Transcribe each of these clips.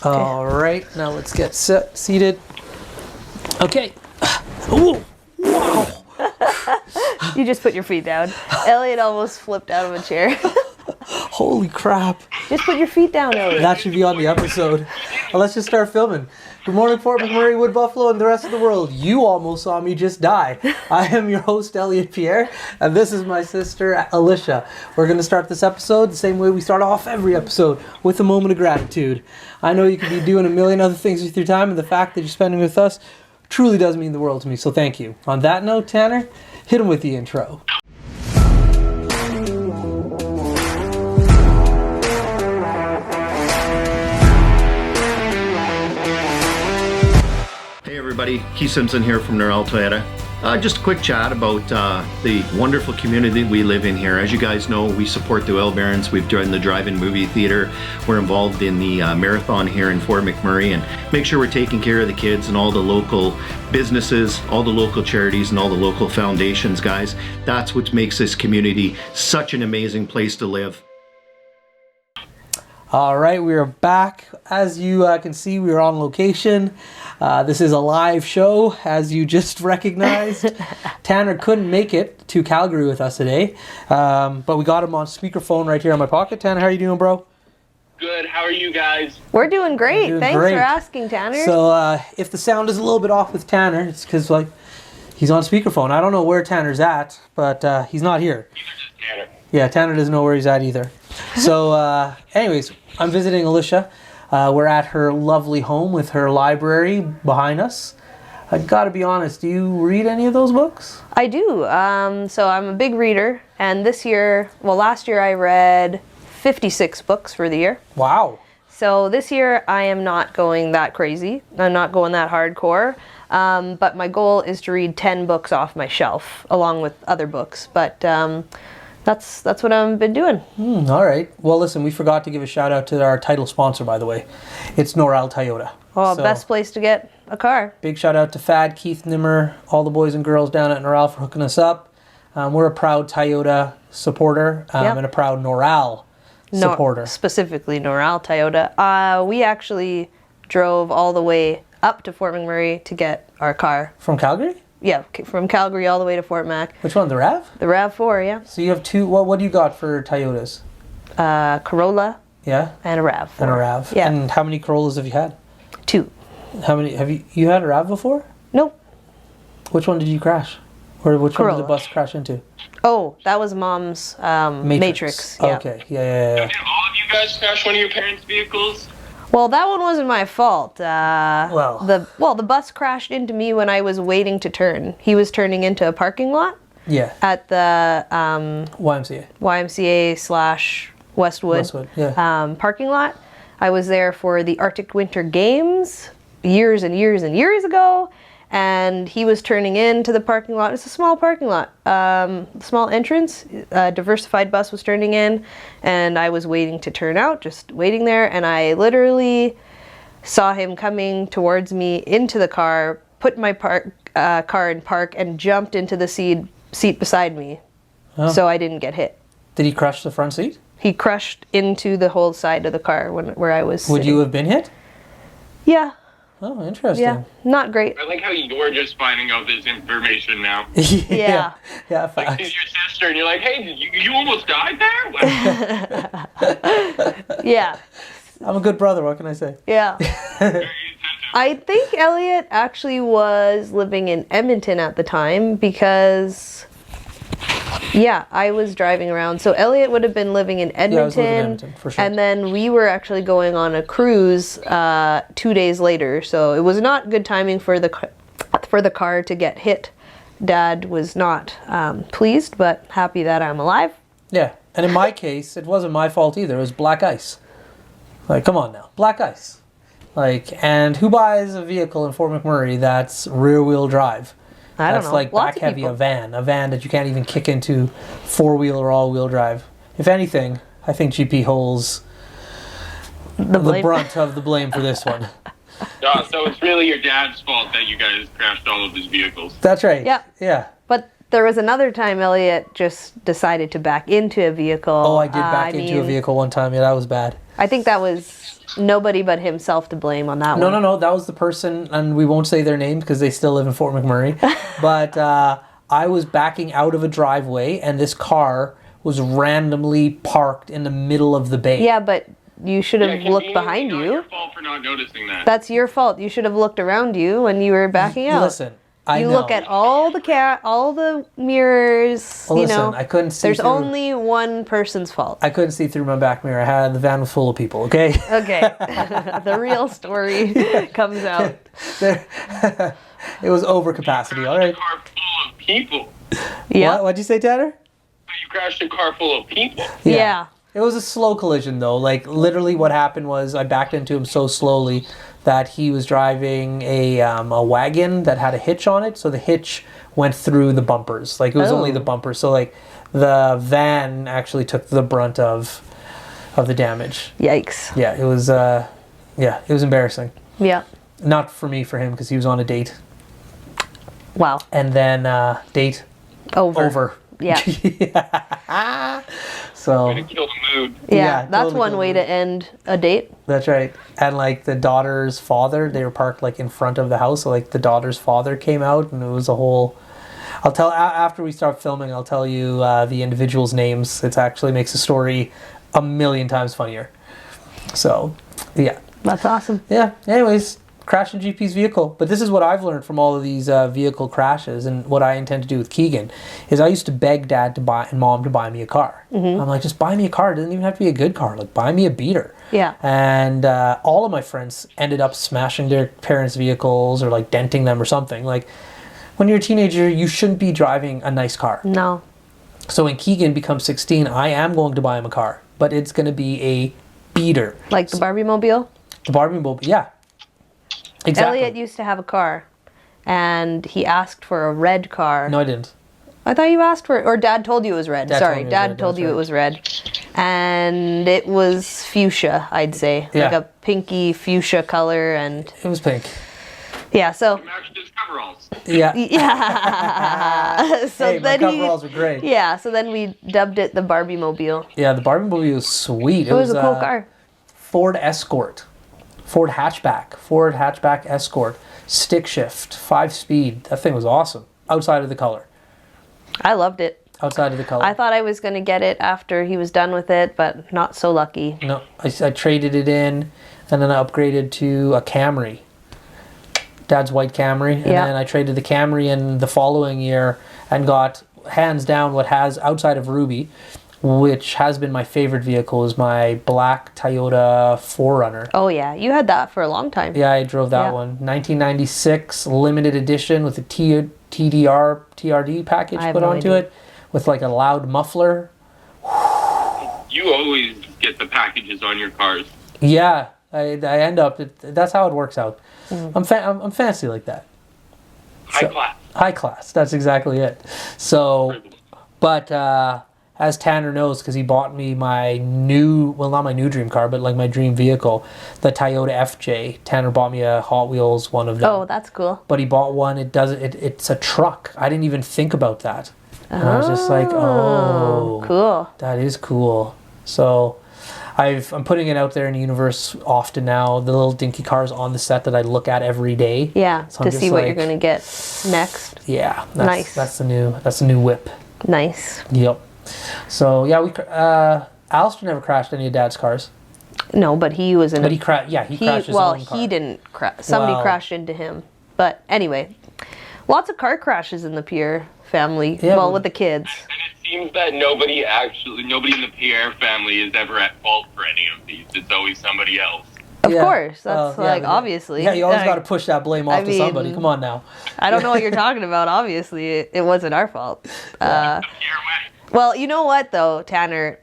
All right, now let's get seated. Okay. Ooh, wow. You just put your feet down. Elliott almost flipped out of a chair. Holy crap. Just put your feet down, Elliott. That should be on the episode. Well, let's just start filming. Good morning, Fort McMurray, Wood Buffalo, and the rest of the world. You almost saw me just die. I am your host, Elliott Pierre, and this is my sister, Alicia. We're going to start this episode the same way we start off every episode, with a moment of gratitude. I know you could be doing a million other things with your time, and the fact that you're spending with us truly does mean the world to me, so thank you. On that note, Tanner, hit him with the intro. Everybody, Keith Simpson here from Norel Toyota. Just a quick chat about the wonderful community we live in here. As you guys know, we support the Oil Barons. We've joined the drive-in movie theater. We're involved in the marathon here in Fort McMurray, and make sure we're taking care of the kids and all the local businesses, all the local charities, and all the local foundations, guys. That's what makes this community such an amazing place to live. All right, we are back. As you can see, we are on location. This is a live show, as you just recognized. Tanner couldn't make it to Calgary with us today, but we got him on speakerphone right here in my pocket. Tanner, how are you doing, bro? Good. How are you guys? We're doing great. Thanks for asking, Tanner. So if the sound is a little bit off with Tanner, it's because he's on speakerphone. I don't know where Tanner's at, but he's not here. Either just Tanner. Yeah, Tanner doesn't know where he's at either. So anyways, I'm visiting Alicia. We're at her lovely home with her library behind us. I gotta be honest, do you read any of those books? I do. So I'm a big reader, and last year I read 56 books for the year. Wow. So this year I am not going that crazy. I'm not going that hardcore. But my goal is to read 10 books off my shelf, along with other books. But that's what I've been doing. All right. Well, listen, we forgot to give a shout out to our title sponsor, by the way. It's Norel Toyota. Well, best place to get a car. Big shout out to Fad, Keith Nimmer, all the boys and girls down at Norel for hooking us up. We're a proud Toyota supporter and a proud Norel supporter. Specifically Norel Toyota. We actually drove all the way up to Fort McMurray to get our car. From Calgary? Yeah, from Calgary all the way to Fort Mac. Which one, the RAV? The RAV4, yeah. So you have two, what do you got for Toyotas? Corolla. Yeah? And a RAV4. And a RAV. Yeah. And how many Corollas have you had? 2. How many, have you had a RAV before? Nope. Which one did you crash? Or which Corolla. one did the bus crash into? Oh, that was Mom's Matrix. Yeah. Okay, yeah. Did all of you guys crash one of your parents' vehicles? Well, that one wasn't my fault. The bus crashed into me when I was waiting to turn. He was turning into a parking lot. Yeah. At the YMCA / Westwood parking lot. I was there for the Arctic Winter Games years and years and years ago, and he was turning into the parking lot. It's a small parking lot, small entrance. A diversified bus was turning in, and I was waiting to turn out, just waiting there, and I literally saw him coming towards me into the car, put my car in park, and jumped into the seat beside me, so I didn't get hit. Did he crush the front seat? He crushed into the whole side of the car where I was sitting. Would you have been hit? Yeah. Oh, interesting. Yeah, not great. I like how you're just finding out this information now. Yeah. Yeah, Like, facts. she's your sister, and you're like, hey, you almost died there? Yeah. I'm a good brother, what can I say? Yeah. Very attentive. I think Elliott actually was living in Edmonton at the time because, I was driving around. So Elliott would have been living in Edmonton. Yeah, I was living in Edmonton, for sure. And then we were actually going on a cruise 2 days later. So it was not good timing for the car to get hit. Dad was not pleased, but happy that I'm alive. Yeah, and in my case, it wasn't my fault either. It was black ice. Like, come on now, black ice. Like, and who buys a vehicle in Fort McMurray that's rear-wheel drive? I don't know. That's like Lots of back-heavy, people. a van that you can't even kick into four-wheel or all-wheel drive. If anything, I think GP holds the brunt of the blame for this one. So it's really your dad's fault that you guys crashed all of his vehicles. That's right. Yeah. Yeah. But there was another time Elliott just decided to back into a vehicle. Oh, I did back into a vehicle one time. Yeah, that was bad. I think that was nobody but himself to blame on that No, one. no, no. That was the person, and we won't say their name because they still live in Fort McMurray. But I was backing out of a driveway, and this car was randomly parked in the middle of the bay. Yeah, but you should have looked conveniently behind not you. your fault for not noticing that. That's your fault. You should have looked around you when you were backing out. Listen, I you know. look at all the mirrors. Well, you listen, know, I couldn't see there's through- only one person's fault. I couldn't see through my back mirror. I had the van was full of people. Okay. Okay, the real story comes out. It was overcapacity. All right. A car full of people. Yeah, What'd you say, Tanner? You crashed a car full of people. yeah. It was a slow collision, though. Like, literally what happened was I backed into him so slowly that he was driving a wagon that had a hitch on it. So the hitch went through the bumpers. Like, it was only the bumpers. So, like, the van actually took the brunt of the damage. Yikes. Yeah, it was, it was embarrassing. Yeah. Not for me, for him, because he was on a date. Wow. And then, date over. Yeah. So... Way to kill the mood. Yeah, that's totally one way to end a date. That's right. And like the daughter's father, they were parked like in front of the house. So like the daughter's father came out, and it was a whole. I'll tell after we start filming. I'll tell you the individuals' names. It actually makes the story a million times funnier. So, yeah, That's awesome. yeah. Anyways, crashing GP's vehicle. But this is what I've learned from all of these vehicle crashes, and what I intend to do with Keegan is I used to beg Dad to buy and Mom to buy me a car. I'm like, just buy me a car. It doesn't even have to be a good car. Like, buy me a beater. Yeah. And all of my friends ended up smashing their parents' vehicles or like denting them or something. Like, when you're a teenager, you shouldn't be driving a nice car. No. So when Keegan becomes 16, I am going to buy him a car, but it's going to be a beater. Like the Barbie mobile? The Barbie mobile, yeah. Exactly. Elliott used to have a car, and he asked for a red car. No, I didn't. I thought you asked for it, or Dad told you it was red. Dad Sorry, told me it was Dad red, told that's you it right. was red. And it was fuchsia, I'd say. Yeah. Like a pinky fuchsia color, and It was pink. yeah, so... Matched his coveralls. Yeah. Yeah. So Hey, my then coveralls were great. Yeah, so then we dubbed it the Barbie mobile. Yeah, the Barbie mobile was sweet. It was a cool car. Ford Escort. Ford hatchback Escort. Stick shift, 5-speed. That thing was awesome. Outside of the color. I loved it. Outside of the color. I thought I was going to get it after he was done with it, but not so lucky. No, I traded it in, and then I upgraded to a Camry. Dad's white Camry. And Yeah. then I traded the Camry in the following year and got, hands down, what has, outside of Ruby, which has been my favorite vehicle, is my black Toyota 4Runner. Oh yeah, you had that for a long time. Yeah, I drove that Yeah. one. 1996 limited edition with a TRD package I have put no onto idea. it, with like a loud muffler. You always get the packages on your cars. Yeah, I end up. That's how it works out. Mm. I'm fancy like that. High class. High class. That's exactly it. So, but as Tanner knows, because he bought me my new, well, not my new dream car, but like my dream vehicle, the Toyota FJ. Tanner bought me a Hot Wheels one of them. Oh, that's cool. But he bought one. It's a truck. I didn't even think about that. And I was just like, oh, Cool. that is cool. So I'm putting it out there in the universe often now. The little dinky cars on the set that I look at every day. Yeah, So I'm to just see what you're like, going to get next. Yeah, Nice. That's the new whip. Nice. Yep. So yeah, Alistair never crashed any of Dad's cars, No, but he was in but a... he crashed his well, own car. he didn't crash. Somebody Well- crashed into him. But anyway, lots of car crashes in the Pierre family. Yeah, well, but- with the kids. And it seems that nobody in the Pierre family is ever at fault for any of these. It's always somebody else. Of Yeah. course. That's Well, yeah, but- obviously. Yeah, you always Like, got to push that blame off I to somebody. mean- Come on now. I don't know what you're talking about. Obviously, it wasn't our fault. The Pierre way. Well, you know what though, Tanner?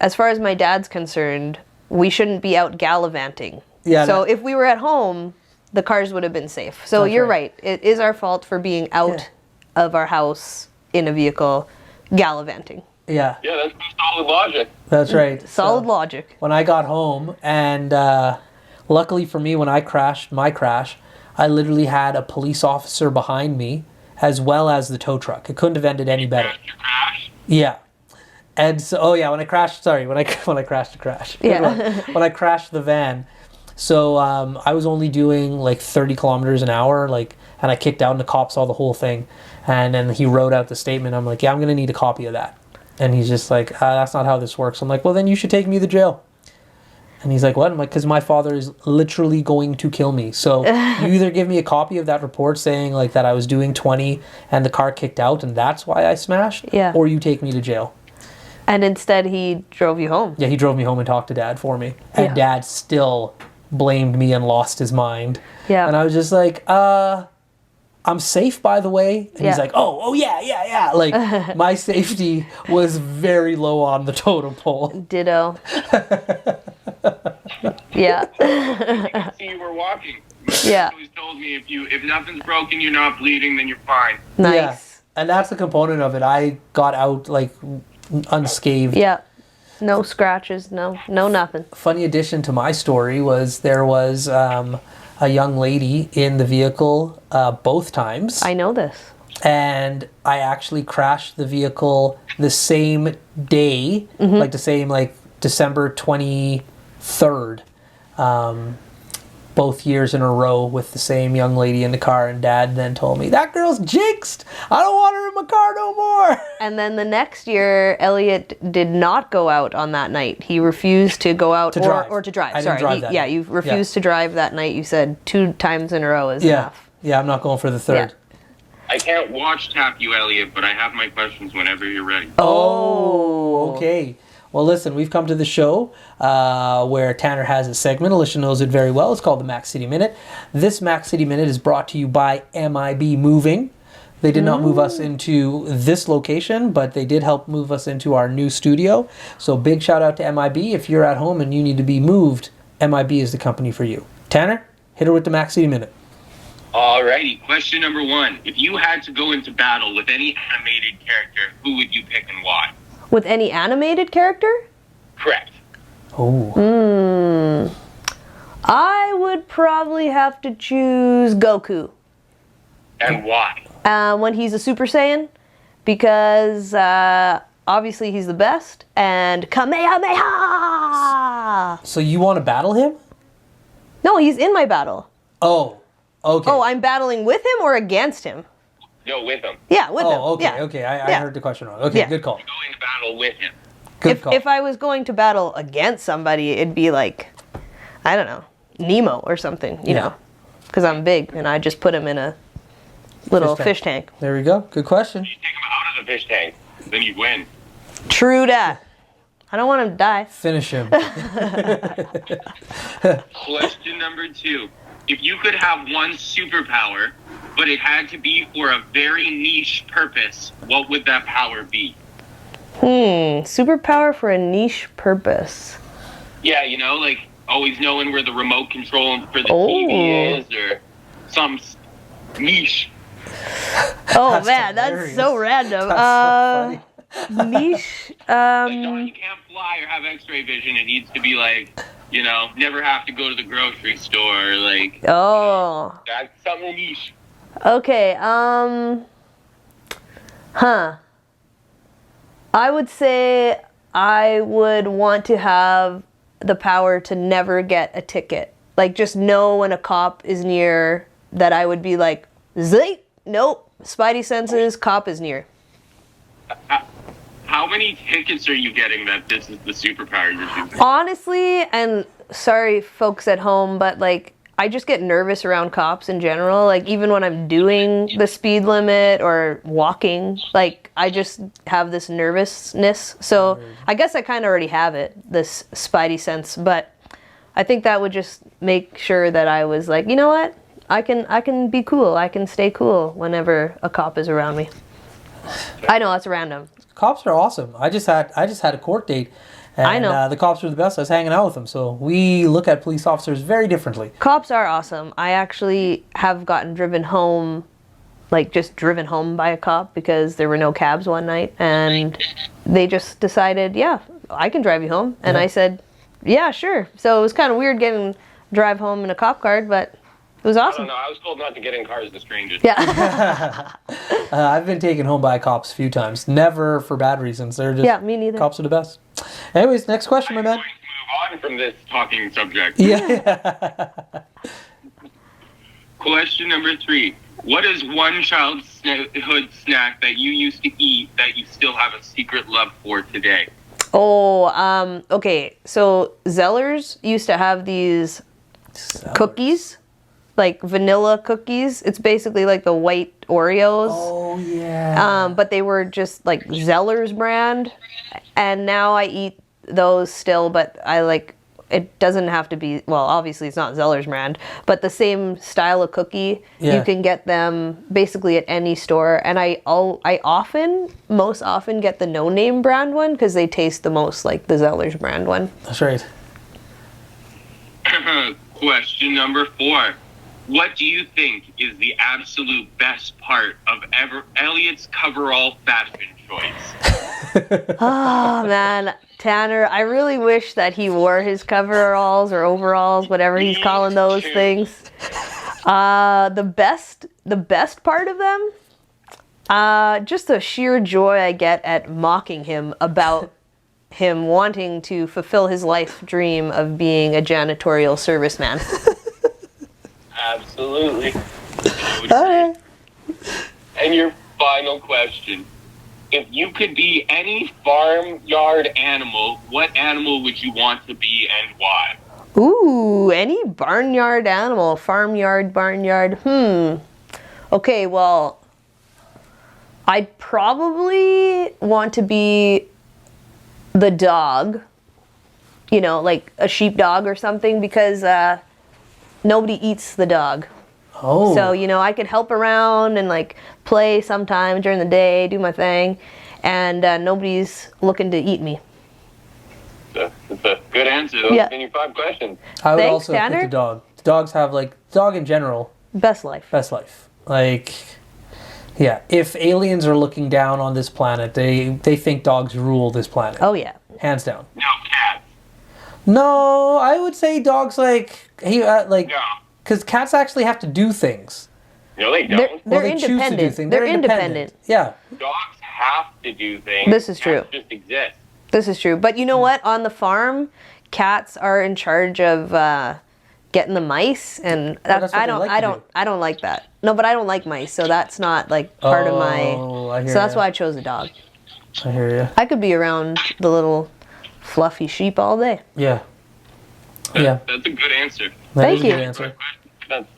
As far as my dad's concerned, we shouldn't be out gallivanting. Yeah, So that- if we were at home, the cars would have been safe. So That's you're right. right. It is our fault for being out of our house in a vehicle gallivanting. Yeah, Yeah, that's some solid logic. that's right. Solid So, logic. when I got home, and luckily for me, when I crashed my crash, I literally had a police officer behind me, as well as the tow truck. It couldn't have ended any better. After crash. Yeah. And so, oh yeah, when I crashed the crash. Yeah. When I crashed the van. So I was only doing like 30 kilometers an hour, like, and I kicked out and the cop saw the whole thing. And then he wrote out the statement. I'm like, yeah, I'm going to need a copy of that. And he's just like, that's not how this works. I'm like, well, then you should take me to jail. And he's like, what? I'm like, because my father is literally going to kill me. So you either give me a copy of that report saying like that I was doing 20 and the car kicked out and that's why I smashed, Yeah. or you take me to jail. And instead he drove you home. Yeah, he drove me home and talked to Dad for me. And Yeah. Dad still blamed me and lost his mind. Yeah. And I was just like, I'm safe, by the way. And he's Yeah. like, oh, yeah. Like, my safety was very low on the totem pole. Ditto. Yeah. I can see you were walking. Yeah. He always told me if nothing's broken, you're not bleeding, then you're fine. Nice. Yeah. And that's the component of it. I got out, like, unscathed. Yeah. No scratches, no nothing. Funny addition to my story was there was a young lady in the vehicle both times. I know this. And I actually crashed the vehicle the same day, like the same, like December 23rd, both years in a row with the same young lady in the car. And Dad then told me, that girl's jinxed. I don't want her in my car no more. And then the next year, Elliott did not go out on that night. He refused to go out To drive. or to drive. I didn't drive that Yeah, night. you refused to drive that night. You said 2 times in a row is enough. Yeah, I'm not going for the third. I can't watch tap you, Elliot, but I have my questions whenever you're ready. Oh, okay. Well, listen, we've come to the show where Tanner has a segment. Alicia knows it very well. It's called the Mac City Minute. This Mac City Minute is brought to you by MIB Moving. They did not move us into this location, but they did help move us into our new studio. So big shout out to MIB. If you're at home and you need to be moved, MIB is the company for you. Tanner, hit her with the Mac City Minute. Alrighty, question number 1. If you had to go into battle with any animated character, who would you pick and why? With any animated character? Correct. Oh. I would probably have to choose Goku. And why? When he's a Super Saiyan, because obviously he's the best, and Kamehameha! So you want to battle him? No, he's in my battle. Oh, okay. Oh, I'm battling with him or against him? No, with him. Yeah, with him. Oh, okay, Yeah. okay. I Yeah. heard the question wrong. Okay, Yeah. good call. Go into battle with him. Good call. If I was going to battle against somebody, it'd be like, I don't know, Nemo or something, you know, because I'm big and I just put him in a little fish tank. There we go. Good question. You take him out of the fish tank, then you win. True that. I don't want him to die. Finish him. Question number 2. If you could have one superpower, but it had to be for a very niche purpose, what would that power be? Superpower for a niche purpose. Yeah, you know, like always knowing where the remote control for the TV is, or some niche. Oh That's man, that's hilarious. so random. That's so funny. Niche. Like, no, you can't fly or have X-ray vision. It needs to be like, you know, never have to go to the grocery store. Like, Oh. that's something niche. Okay. I would say I would want to have the power to never get a ticket. Like, just know when a cop is near, that I would be like, zing, nope, spidey senses, cop is near. How many tickets are you getting that this is the superpower you're using? Honestly, and sorry folks at home, but like, I just get nervous around cops in general. Like, even when I'm doing the speed limit or walking, like, I just have this nervousness. So I guess I kind of already have it, this spidey sense, but I think that would just make sure that I was like, you know what? I can be cool. I can stay cool whenever a cop is around me. I know, that's random. Cops are awesome. I just had a court date. And, I know. The cops are the best. I was hanging out with them. So we look at police officers very differently. Cops are awesome. I actually have gotten driven home, like just driven home by a cop because there were no cabs one night. And they just decided, yeah, I can drive you home. And Yeah. I said, yeah, sure. So it was kind of weird getting drive home in a cop car, but It was I awesome. don't know. I was told not to get in cars with strangers. Yeah. I've been taken home by cops a few times. Never for bad reasons. They're just Yeah, me neither. Cops are the best. Anyways, next question, my I'm man. going to move on from this talking subject. Yeah. Question number 3. What is one childhood snack that you used to eat that you still have a secret love for today? Oh, okay. So Zellers used to have these cookies, like vanilla cookies. It's basically like the white Oreos. Oh yeah. But they were just like Zellers brand, and now I eat those still. But I like it doesn't have to be. Well, obviously it's not Zellers brand, but the same style of cookie. Yeah. You can get them basically at any store, and I most often get the no name brand one because they taste the most like the Zellers brand one. That's right. Question number 4. What do you think is the absolute best part of Elliott's coverall fashion choice? Oh man, Tanner, I really wish that he wore his coveralls or overalls, whatever he's calling those things. The best part of them, just the sheer joy I get at mocking him about him wanting to fulfill his life dream of being a janitorial serviceman. Absolutely. Alright. And your final question. If you could be any farmyard animal, what animal would you want to be and why? Ooh, any barnyard animal. Farmyard, barnyard. Okay, well, I'd probably want to be the dog. You know, like a sheepdog or something, because nobody eats the dog. Oh. So, you know, I could help around and like play sometime during the day, do my thing, and nobody's looking to eat me. That's a good answer. Those have been your 5 questions. I would Thanks, also Tanner. pick the dog. Dogs have dog in general, Best life. best life. Like, yeah, if aliens are looking down on this planet, they think dogs rule this planet. Oh yeah. Hands down. No, cats. No, I would say dogs No. because cats actually have to do things. No, they don't. They're They choose to do independent. things. They're independent. Yeah. Dogs have to do things. This is true. Cats just exist. This is true. But you know what? On the farm, cats are in charge of getting the mice, and that's what I they don't, like I to don't, do. I don't like that. No, but I don't like mice, so that's not like part of my. I hear So that's ya. why I chose a dog. I hear you. I could be around the little fluffy sheep all day. Yeah. Yeah. That's a good answer. That Thank is a you. good answer.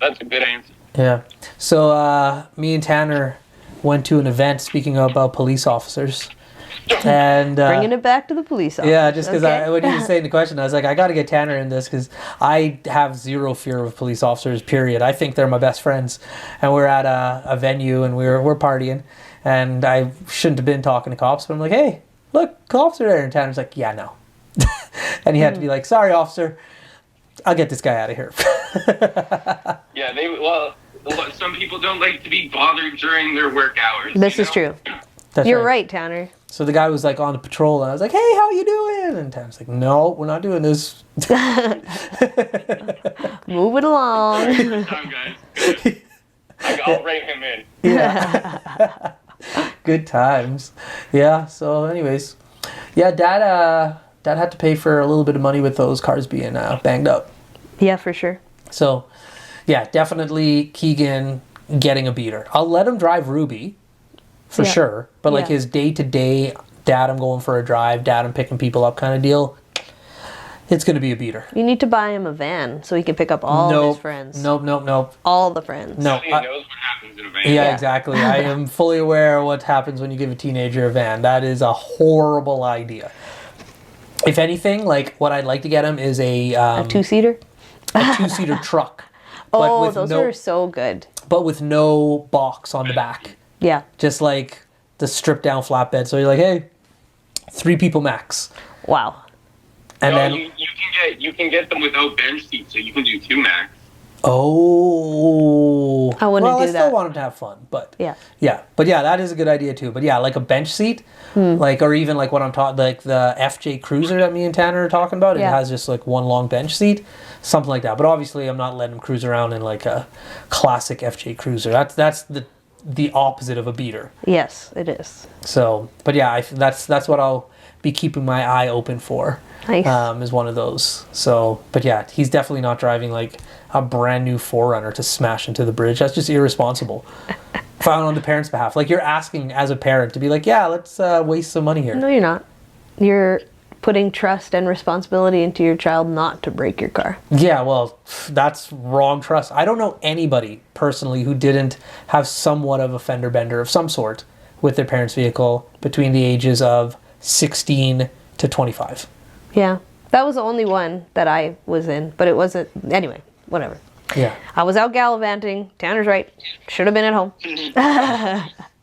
That's a good answer. Yeah. So me and Tanner went to an event speaking about police officers. And Bringing it back to the police officer. yeah, just because okay? when he was saying the question, I was like, I got to get Tanner in this because I have zero fear of police officers, period. I think they're my best friends. And we're at a venue and we're partying. And I shouldn't have been talking to cops, but I'm like, hey, look, cops are there. And Tanner's like, yeah, no. And he had to be like, sorry, officer. I'll get this guy out of here. Yeah, some people don't like to be bothered during their work hours. This you is know? true. That's You're right, Tanner. So the guy was like on the patrol, and I was like, "Hey, how you doing?" And Tanner's like, "No, we're not doing this." Move it along. Good time, guys. I'll rate him in. Yeah. Good times. Yeah. So, anyways, yeah, Dad had to pay for a little bit of money with those cars being banged up. Yeah, for sure. So, yeah, definitely Keegan getting a beater. I'll let him drive Ruby, for Yeah. sure. But like Yeah. his day-to-day, Dad, I'm going for a drive, Dad, I'm picking people up kind of deal, it's going to be a beater. You need to buy him a van so he can pick up all his friends. Nope. All the friends. No. He knows what happens in a van. Yeah, Yeah. exactly. I am fully aware of what happens when you give a teenager a van. That is a horrible idea. If anything, like what I'd like to get him is A two-seater? a two-seater truck. Oh, with those are so good. But with no box on the back. Yeah. Just like the stripped down flatbed. So you're like, hey, 3 people max. Wow. And No, then you can get them without bench seats, so you can do 2 max. oh, I wouldn't do I that. still want him to have fun, but Yeah. but yeah, that is a good idea too. But yeah, like a bench seat, like, or even like what I'm talking, like the FJ Cruiser that me and Tanner are talking about. It has just like one long bench seat, something like that. But obviously, I'm not letting him cruise around in like a classic FJ Cruiser. That's the opposite of a beater. Yes, it is. So, but yeah, that's what I'll be keeping my eye open for. Nice. Is one of those. So, but yeah, he's definitely not driving like a brand new 4Runner to smash into the bridge. That's just irresponsible. Filing on the parents' behalf. Like, you're asking as a parent to be like, yeah, let's waste some money here. No, you're not. You're putting trust and responsibility into your child not to break your car. Yeah, well, that's wrong trust. I don't know anybody personally who didn't have somewhat of a fender bender of some sort with their parents' vehicle between the ages of 16 to 25. Yeah. That was the only one that I was in, but it wasn't. Anyway, whatever. Yeah. I was out gallivanting. Tanner's right. Should have been at home.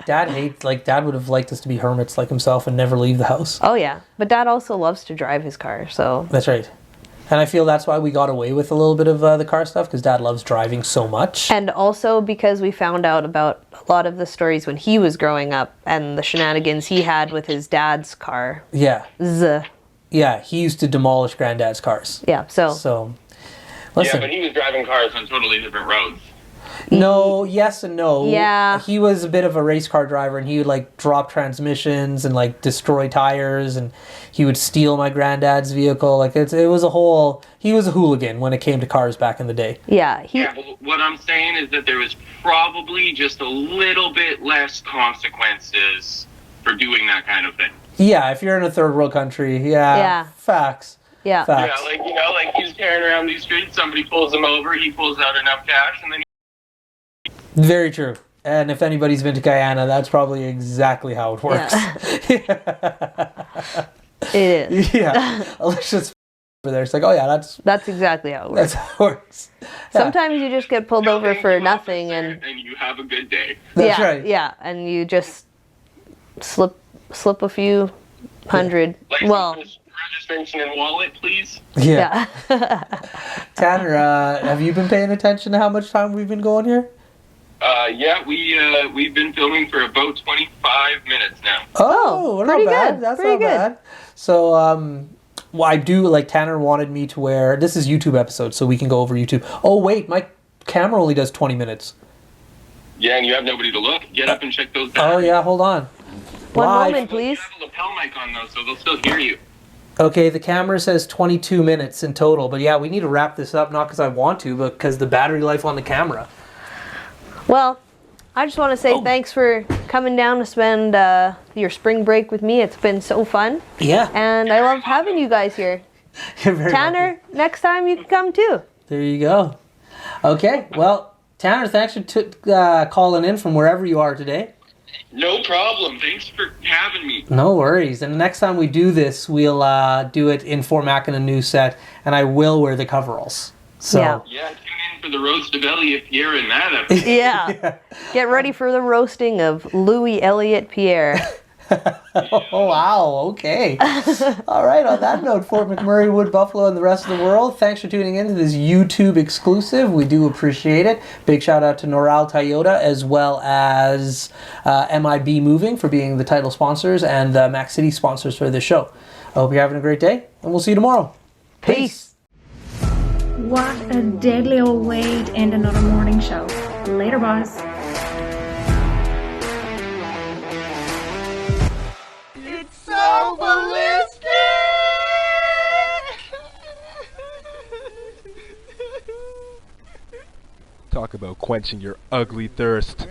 Dad would have liked us to be hermits like himself and never leave the house. Oh, yeah. But Dad also loves to drive his car, so. That's right. And I feel that's why we got away with a little bit of the car stuff, because Dad loves driving so much. And also because we found out about a lot of the stories when he was growing up and the shenanigans he had with his dad's car. Yeah. Z. Yeah, he used to demolish Granddad's cars. Yeah, so. Listen. Yeah, but he was driving cars on totally different roads. No, yes and no. Yeah. He was a bit of a race car driver, and he would like drop transmissions and like destroy tires, and he would steal my granddad's vehicle. Like it was a whole. He was a hooligan when it came to cars back in the day. Yeah. But what I'm saying is that there was probably just a little bit less consequences for doing that kind of thing. Yeah, if you're in a third world country, Yeah. Facts. Yeah. Facts. Yeah, like he's carrying around these streets, somebody pulls him over, he pulls out enough cash, and then Very true. And if anybody's been to Guyana, that's probably exactly how it works. It is. Yeah. Alicia's over there. It's like, oh yeah, That's exactly how it works. that's how it works. Yeah. Sometimes you just get pulled over for nothing and you have a good day. That's right. Yeah, and you just slip a few hundred. License, Well, registration and wallet, please. Yeah. yeah. Tanner, have you been paying attention to how much time we've been going here? Yeah, we've been filming for about 25 minutes now. Oh, we're pretty not bad. good, That's pretty not good. bad. So, well, I do, like, Tanner wanted me to wear, this is YouTube episode, so we can go over YouTube. Oh, wait, my camera only does 20 minutes. Yeah, and you have nobody to look. Get up and check those Oh, batteries. yeah, hold on. One Live. moment, please. You have a lapel mic on, though, so they'll still hear you. Okay, the camera says 22 minutes in total, but yeah, we need to wrap this up, not because I want to, but because the battery life on the camera. Well, I just want to say thanks for coming down to spend your spring break with me. It's been so fun. Yeah. And I love having you guys here. You're very Tanner, next time you can come too. There you go. Okay, well, Tanner, thanks for calling in from wherever you are today. No problem. Thanks for having me. No worries. And the next time we do this, we'll do it in Fort Mac in a new set, and I will wear the coveralls. So. Yeah. Yeah, tune in for the roast of Elliott Pierre in that episode. Yeah. Get ready for the roasting of Louis Elliott Pierre. Oh, wow. Okay. All right. On that note, Fort McMurray, Wood Buffalo, and the rest of the world, thanks for tuning in to this YouTube exclusive. We do appreciate it. Big shout out to Noral Toyota as well as MIB Moving for being the title sponsors and the Mac City sponsors for this show. I hope you're having a great day, and we'll see you tomorrow. Peace. What a deadly old way to end another morning show. Later, boss. It's so ballistic! Talk about quenching your ugly thirst.